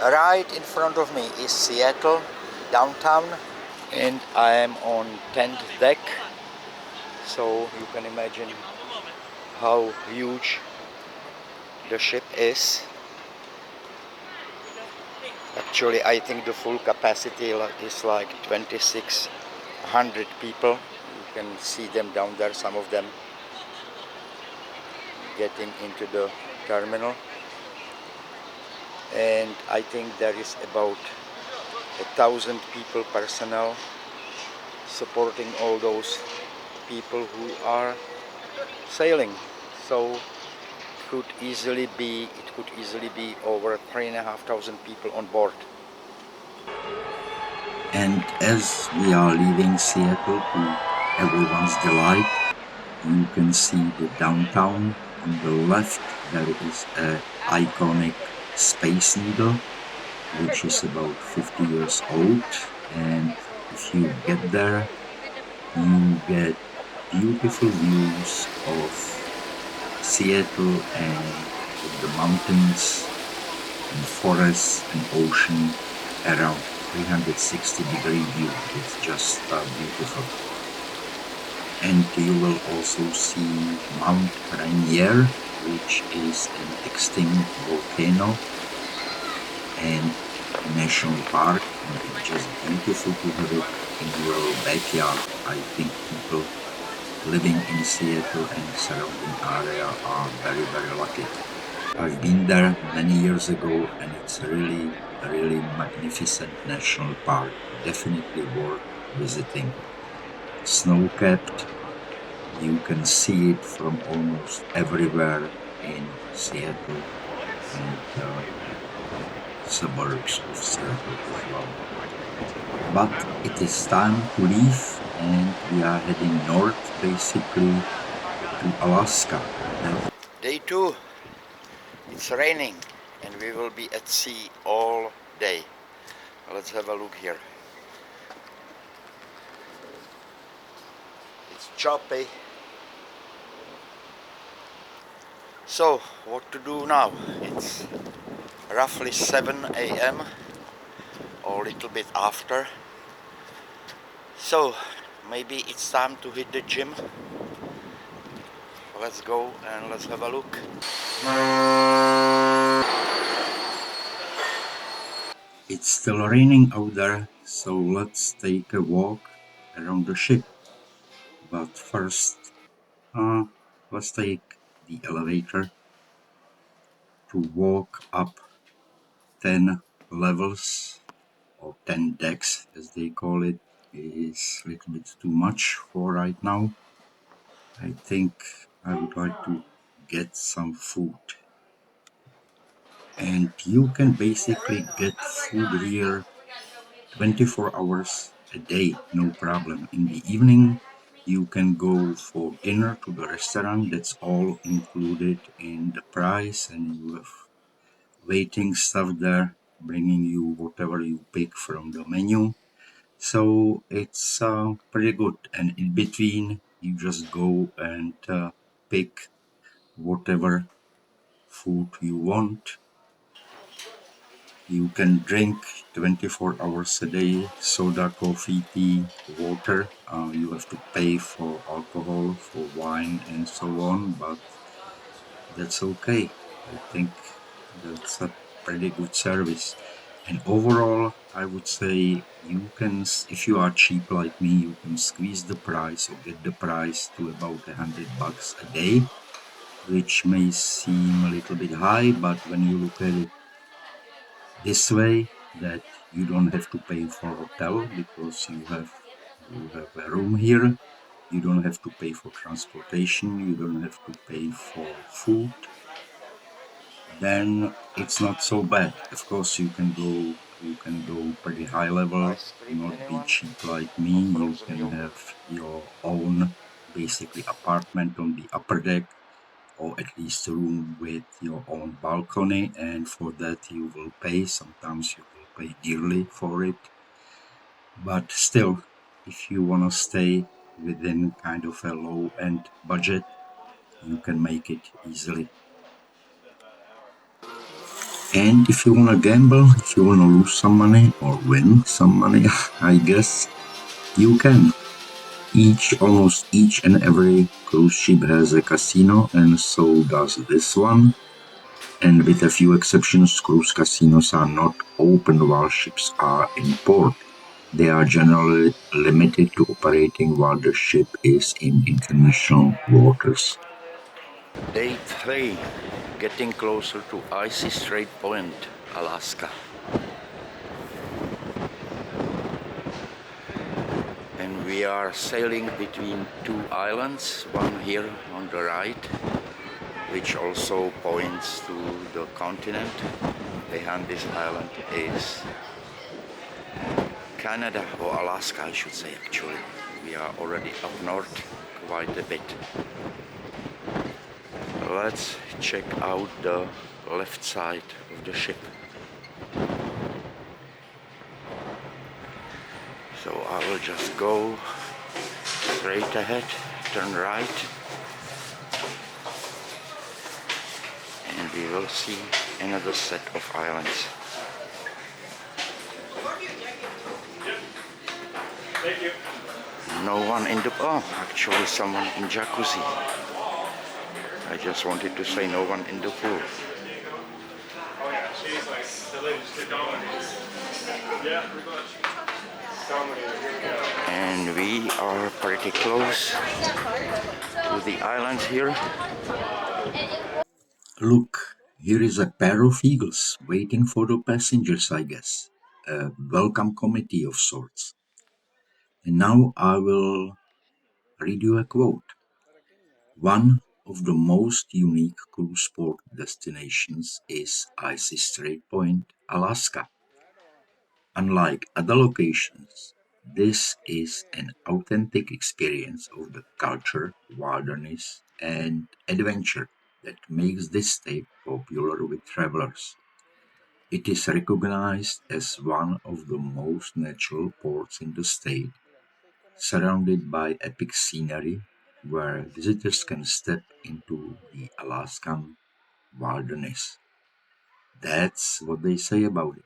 Right in front of me is Seattle, downtown, and I am on 10th deck, so you can imagine how huge the ship is. Actually, I think the full capacity is like 2,600 people. You can see them down there, some of them getting into the terminal. And I think there is about 1,000 people personnel supporting all those people who are sailing. So it could easily be over 3,500 people on board. And as we are leaving Seattle to everyone's delight, you can see the downtown. On the left, there is a iconic Space Needle, which is about 50 years old. And if you get there, you get beautiful views of Seattle and the mountains and forests and ocean around 360-degree view. It's just beautiful. And you will also see Mount Rainier, which is an extinct volcano and national park, and it's just beautiful to have it in your backyard. I think people living in Seattle and surrounding area are very, very lucky. I've been there many years ago, and it's a really magnificent national park. Definitely worth visiting. Snow-capped, you can see it from almost everywhere in Seattle and suburbs of Seattle as well. But it is time to leave, and we are heading north, basically to Alaska. Day 2, it's raining and we will be at sea all day. Let's have a look here. It's choppy. So, what to do now? It's roughly 7 a.m. or a little bit after. So, maybe it's time to hit the gym. Let's go and let's have a look. It's still raining out there, so let's take a walk around the ship. But first, let's take the elevator to walk up 10 levels or 10 decks, as they call it. Is a little bit too much for right now. I think I would like to get some food. And you can basically get food here 24 hours a day, no problem. In the evening, you can go for dinner to the restaurant. That's all included in the price, and you have waiting staff there bringing you whatever you pick from the menu. So it's pretty good. And in between, you just go and pick whatever food you want. You can drink 24 hours a day, soda, coffee, tea, water. You have to pay for alcohol, for wine, and so on, but that's okay. I think that's a pretty good service. And overall, I would say you can, if you are cheap like me, you can squeeze the price or get the price to about $100 a day, which may seem a little bit high, but when you look at it this way, that you don't have to pay for hotel because you have a room here. You don't have to pay for transportation. You don't have to pay for food. Then it's not so bad. Of course, you can go pretty high level, Ice cream, not be anyone? cheap like me. Or You frozen can yogurt? have your own basically apartment on the upper deck, or at least a room with your own balcony, and for that you will pay. Sometimes you will pay dearly for it, but still, if you want to stay within kind of a low end budget, you can make it easily. And if you wanna gamble, if you wanna lose some money or win some money, I guess you can. Almost each and every cruise ship has a casino, and so does this one. And with a few exceptions, cruise casinos are not open while ships are in port. They are generally limited to operating while the ship is in international waters. Day 3, getting closer to Icy Strait Point, Alaska. And we are sailing between two islands, one here on the right, which also points to the continent. Behind this island is Canada, or Alaska I should say actually. We are already up north quite a bit. Let's check out the left side of the ship. So I will just go straight ahead, turn right, and we will see another set of islands. Thank you. No one in the... oh, actually someone in jacuzzi. I just wanted to say no one in the pool. Oh yeah, she's like the lady's the dominator. Yeah, pretty much. Dominator. And we are pretty close to the islands here. Look, here is a pair of eagles waiting for the passengers, I guess. A welcome committee of sorts. And now I will read you a quote. One of the most unique cruise port destinations is Icy Strait Point, Alaska. Unlike other locations, this is an authentic experience of the culture, wilderness, and adventure that makes this state popular with travelers. It is recognized as one of the most natural ports in the state, surrounded by epic scenery where visitors can step into the Alaskan wilderness. That's what they say about it.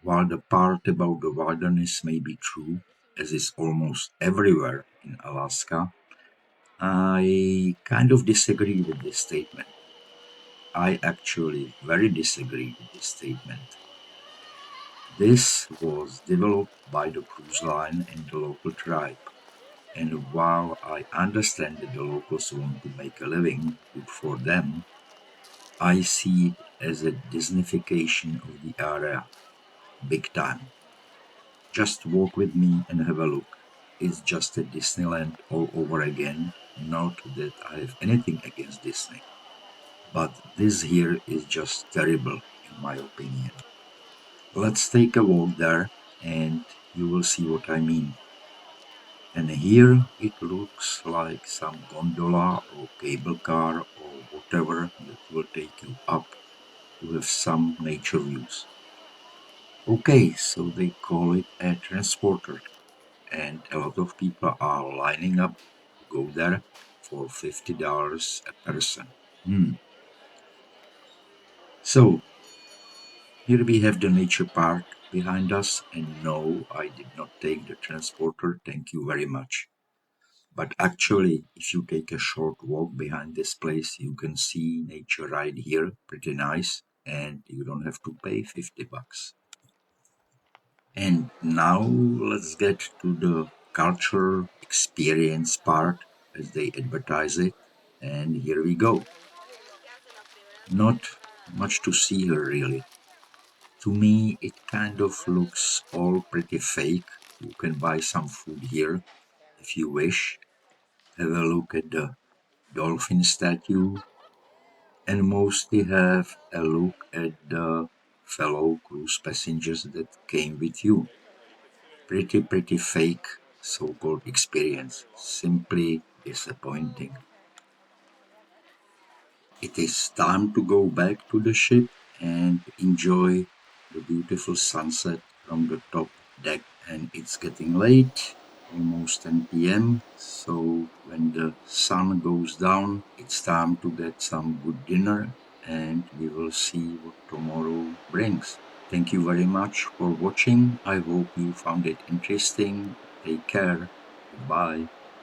While the part about the wilderness may be true, as is almost everywhere in Alaska, I kind of disagree with this statement. I actually very disagree with this statement. This was developed by the cruise line and the local tribe. And while I understand that the locals want to make a living, good for them, I see it as a Disneyfication of the area, big time. Just walk with me and have a look. It's just a Disneyland all over again. Not that I have anything against Disney, but this here is just terrible, in my opinion. Let's take a walk there and you will see what I mean. And here it looks like some gondola or cable car or whatever that will take you up to have some nature views. Okay, so they call it a transporter, and a lot of people are lining up to go there for $50 a person. So here we have the nature park behind us, and no, I did not take the transporter, thank you very much. But actually, if you take a short walk behind this place, you can see nature right here, pretty nice, and you don't have to pay $50. And now let's get to the culture experience part as they advertise it. And here we go. Not much to see here really. To me, it kind of looks all pretty fake. You can buy some food here if you wish. Have a look at the dolphin statue and mostly have a look at the fellow cruise passengers that came with you. Pretty fake so-called experience. Simply disappointing. It is time to go back to the ship and enjoy the beautiful sunset from the top deck. And it's getting late, almost 10 p.m. So when the sun goes down, it's time to get some good dinner and we will see what tomorrow brings. Thank you very much for watching. I hope you found it interesting. Take care. Goodbye.